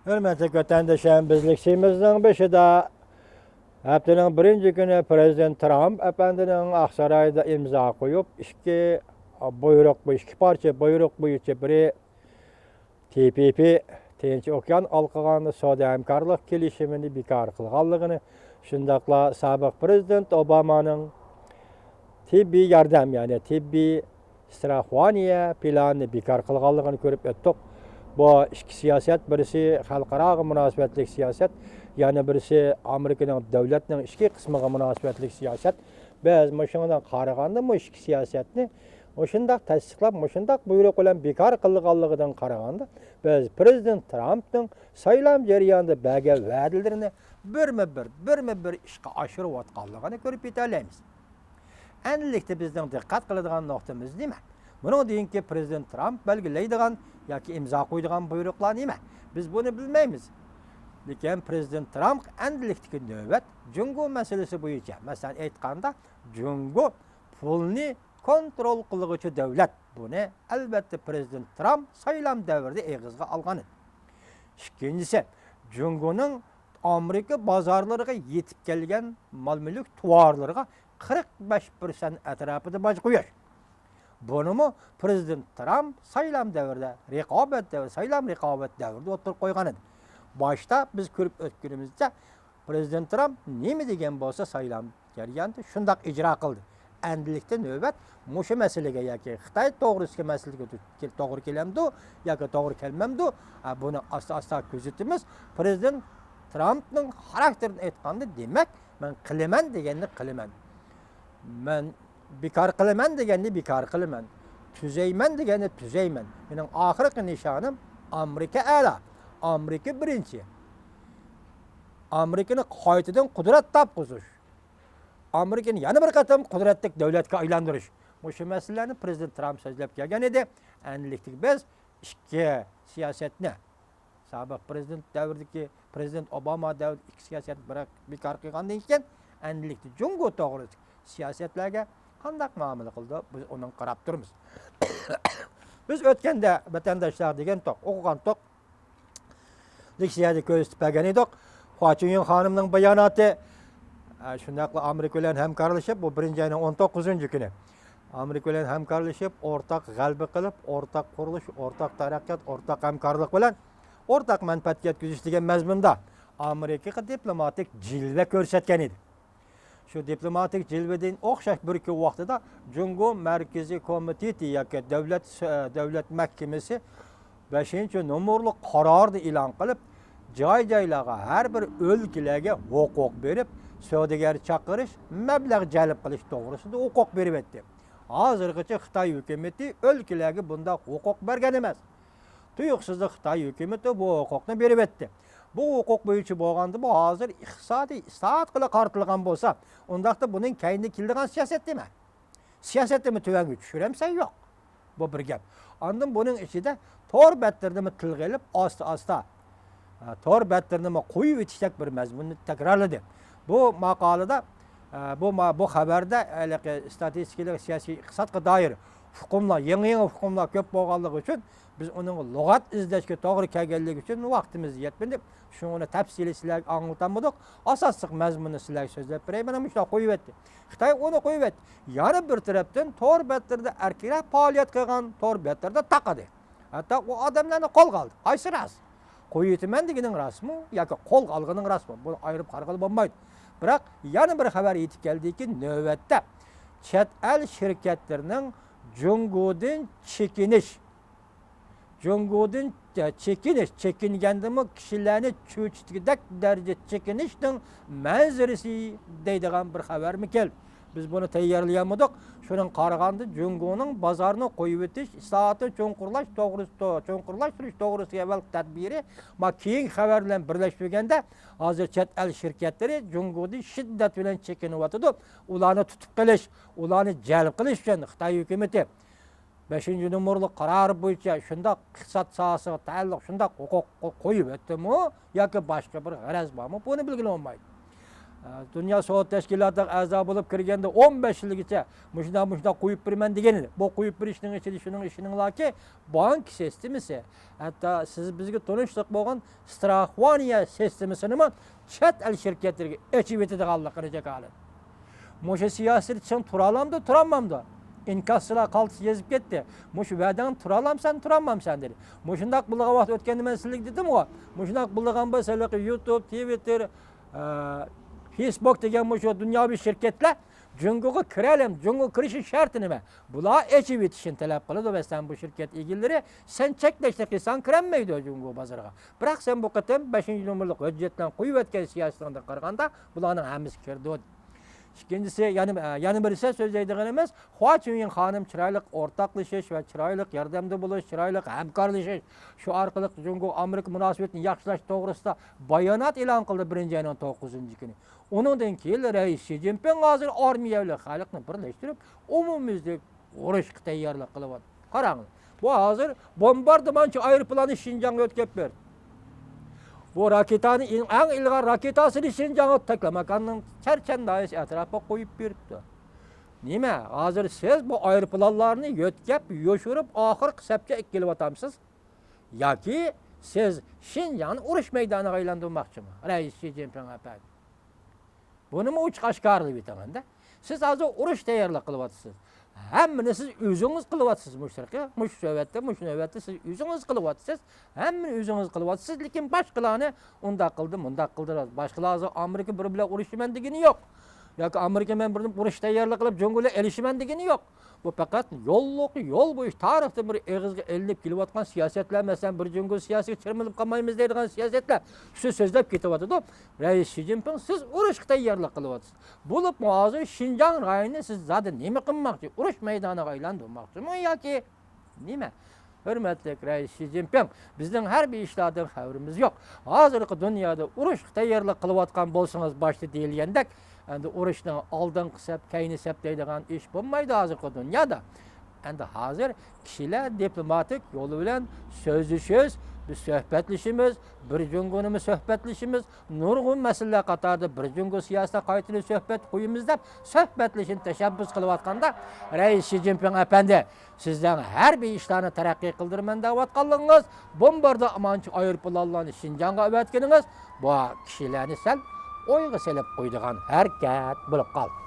Hürmetli vatandaşlarım, bizliksimizin beşide haftanın birinci günü Prezident Trump efendinin Aksaray'da imza koyup iki parça buyruk boyunca biri TPP Tinch Okean Alkıganı Savdo Hamkorlik kelişimini bekar kılganlığını, şundaqla sabık Prezident Obama'nın tibbi yardam yani tibbi strahvaniya planını bekar kılganlığını görüp öttük. Bu iki siyaset, birisi halkara münasebetlik siyaset, yani birisi Amerika'nın devletinin iki kısmına münasebetlik siyaset. Biz muşundan qaraganda bu iki siyasetni muşundaq tasdiqlab, muşundaq buyruk bilen bekar kılganlığından qaraganda biz Prezident Trump'ның saylam jarayonida bergan va'dalarini birma-bir ishga oshirib atganligini ko'rib yetamiz. Endilikda bizning diqqat qiladigan nuqtamiz nima? Bunun deyinki Prezident Trump belgileydiğen ya ki imza koyduğun buyruklar nima? Biz bunu bilmeymiz. Lekin Prezident Trump endilikteki nöbet Jungo meselesi boyunca. Mesela aytganda Jungo pulni kontrol qiluvchi davlat. Bunu elbette Prezident Trump saylam davrida egizga algan. İkincisi, Jungo'nun Amerika bozorlariga yetib kelgan mal-mulk tovarlariga 45% atrofida boj qo'yish. Bunu Prezident Trump saylam davrida, saylam raqobat davrida o'tirib qo'ygan edi. Başta biz ko'rib o'tganimizda Prezident Trump nima degan bo'lsa saylam jarayonida shundaq ijro qildi. Endilikda navbat mushu masalaga yoki Xitoy to'g'risidagi masalaga to'g'ri kelamdi yoki to'g'ri kelmamdi. Buni asta-asta kuzatamiz. Prezident Trumpning xarakterini aytganda, demak, men qilaman deganni qilaman. Men bekar qilaman deganni bekar qilaman. Tuzayman deganni tuzayman. Mening oxirgi nishonim Amerika a'lo. Amerika birinchi. Amerikani qaytadan qudrat topqizish. Amerikani yana bir qatam qudratli davlatga aylantirish. Shu masalalarni Prezident Trump so'zlab kelgan edi. Endilikda biz ikki siyosatni sobiq prezident davridagi Prezident Obama davridagi ikki siyosat bekor qilgandan keyin endilikda Jungo to'g'risida siyosatlarga qanday muomala qildi, biz uni qarab turibmiz. Biz o'tganda vatandoshlar degan o'qigan leksiyada ko'rsatib bergan edik. Hua Chunying xonimning bayonoti shundaqla Amerika bilan hamkorlashib, bu 1-oyning 19-kuni Amerika bilan hamkorlashib, o'rtaq g'alaba qilib, o'rtaq qurilish, o'rtaq taraqqiyot, o'rtaq hamkorlik bilan o'rtaq manfaatga yetkazish degan mazmunda Amerika diplomatik jilva ko'rsatgan edi. Shu diplomatik jilvadan o'xshash bir kun vaqtida Jungo Markaziy komiteti yoki davlat mahkamasi 5-nomerli qarorni e'lon qilib, joy-joylarga har bir o'lkalarga huquq berib, savdogar chaqirish, mablag' jalb qilish to'g'risida huquq berib etdi. Hozirgacha Xitoy hukumatı o'lkalarga bunda huquq bergan emas. Tuyuqsizlik Xitoy hukumatı bu huquqni berib etdi. Bu huquq bo'yicha bo'lganda bu hozir iqtisodiy islohot qila qartilgan bo'lsa, undaqda buning kayinda keldigan siyosat nima? Siyosatni tuvanga tushiramsa yo'q. Bu bir gap. Ondan buning ichida to'r battirni tilga olib, asta-asta to'r battirni qo'yib etishdak bir mazmunni takrorladi. Bu maqolada bu xabarda statistikalar siyosiy iqtisodga doir hukmlar, yangi hukmlar ko'p bo'lganligi uchun biz uning lug'at izlashga to'g'ri kelganligi uchun vaqtimiz yetmadi. Shuni tafsili sizlarga anglatamodik. Asosiy mazmunni sizlarga so'zlab beray. Mana shunday qo'yib etdi. Xitoy uni qo'yib etdi. Yana bir tarafdan to'r battirda erkaklar faoliyat qilgan to'r battirda taqadi. Hatto u odamlarni qo'lga oldi. Qaysi ras? Qo'yitaman deganing rasmi yoki qo'lga olganing rasmi? Buni ayirib qarag'ili bo'lmaydi. Biroq yana bir xabar yetib keldiki, navbatda chet el shirkatlarining Jungodan çekingandimi kishilarni cho'chitgidek darajada chekinishning manzarasi deydigan bir xabar mi keldi. Biz bunu tayyorlayamadik. Shuning qaraganda Jungoning bozorni qo'yib o'tish, islohotni cho'nqurlashtirish to'g'risida avval tadbiri, keyin xabar bilan birlashtirganda hozir chet el shirkatlari Jungodan shiddat bilan chekinyotdi. Ularni tutib qilish, ularni jalb qilish uchun Xitoy hukumatı 5-nomerli qaror bo'yicha shundaq iqtisod sohasiga taalluq shundaq huquq qo'yib o'tdimi yoki boshqa bir g'araz bormi? Buni bilgani olmaydi. Dünya Soğut Teşkilatı'na a'za bulup kirgende 15 yılgacha muşuna koyup birmen degeni. Bu koyup bir işinin içinde şunun işinin laki bank sistemisi. Hatta siz bizge tanıştık bolgan Strahvaniya sistemisini mi chet el şirketlerge eçiveti de gallıqını jakalın. Muşa siyaset için turalamdı, turamamdı. İnkasıla kaltısı yazıp gitti. Muş vədən turalamsan, turamamsan dedi. Muşundak buluğa vaxt ötkende ben sizlik dedim o. Muşundak buluğan bu YouTube, Twitter, Facebook degen muşu dünyavi şirketler Cungu'ya kirelim, Cungu kirişin şartı nime? Bula eçivit işin talep kılıdı ve sen bu şirket ilgilileri sen çekleştik ki sen kiremmeydi o Cungu bazarga. Bırak sen bu kıtım 5. numaralık hüccetten koyu etken siyasetinde qaraganda bulanın hemiz kirdi o. İkincisi yani birisi söyleydiğin emez. Huaçun'un hanım çıraylık ortaklaşış ve çıraylık yardımda buluş, çıraylık hemkarlaşış. Şu arkalık Cungu Amerika münasebetini yaxşılaş doğrusunda bayanat ilan kıldı 1. ayının 9. günü. Onundan keyin Reis Xi Jinping hazır armiyalı halkını birleştirip umumizde uruş tayyorlik kılıp atdı. Qarаңыз. Bu hazır bombardımançı aeroplanı Şinjan'a ötkep berdi. Bu raketanın en ilgar raketasını Şinjan'a teklemakanın çerçen dairesi etrafa koyup beripti. Nime? Hazır siz bu aeroplanlarını ötkep, yoşurup ahır kısapça kelip atamsız. Yaki siz Şinjan'ı uruş meydanına aylandırmakçı mı? Reis Xi Jinping efendi. Bunu mu uç kaşkarlı bir tamanda? Siz hazır uruş tayyorlik kılıp atsınız. Hemmini siz özünüz kılıp atsınız müşterki. Muş sövetde, muş növetde siz özünüz kılıp atsınız. Hemmini özünüz kılıp atsınız. Lekin başkalarını onda kıldım, onda kıldırar. Başkalar hazır Amerika bir bile uruşimen degeni yok. Yoki Amerika men bir uruş tayyorlik kılıp Cungu'yla elişimen degeni yok. Bu fakat yol boyu tarihte bir eğizge elinip kelip atkan siyasetler, mesela bir Cungu siyasi çırmılıp kalmayımız deydiğin siyasetler şu sözlep ketip atıdı. Reis Xi Jinping siz uruş tayyorlik kılıp atsınız. Bulup muazı Şinjan rayını siz zaten neme kılmakçı? Uruş meydana aylandırmakçı mı yoki neme? Hürmetli Reis Xi Jinping, bizden her bir işlerden haberimiz yok. Hazırki dünyada uruş tayyorlik kılıp atkan bolsanız başta deyilgendek, endi urushning oldingi sep, keyingi sep deydigan ish bo'lmaydi hozirgi dunyoda. Endi hozir kishilar diplomatik yo'li bilan so'zli-so'z biz suhbatlashimiz, bir Cunguni suhbatlashimiz, nurg'un masalalar qatorida bir Jungu siyosatida qaytilib suhbat qo'yimiz deb suhbatlashishni tashabbus qilayotganda Reis Xi Jinping efendi sizdan har bir ishlarni taraqqiy qildirman deyotganligingiz, bombarda amanchi aeroplanlarni Şinjan'a övetkeniniz bu kishilarni sal o'yga selib qo'ydigan harakat bo'lib qoldi.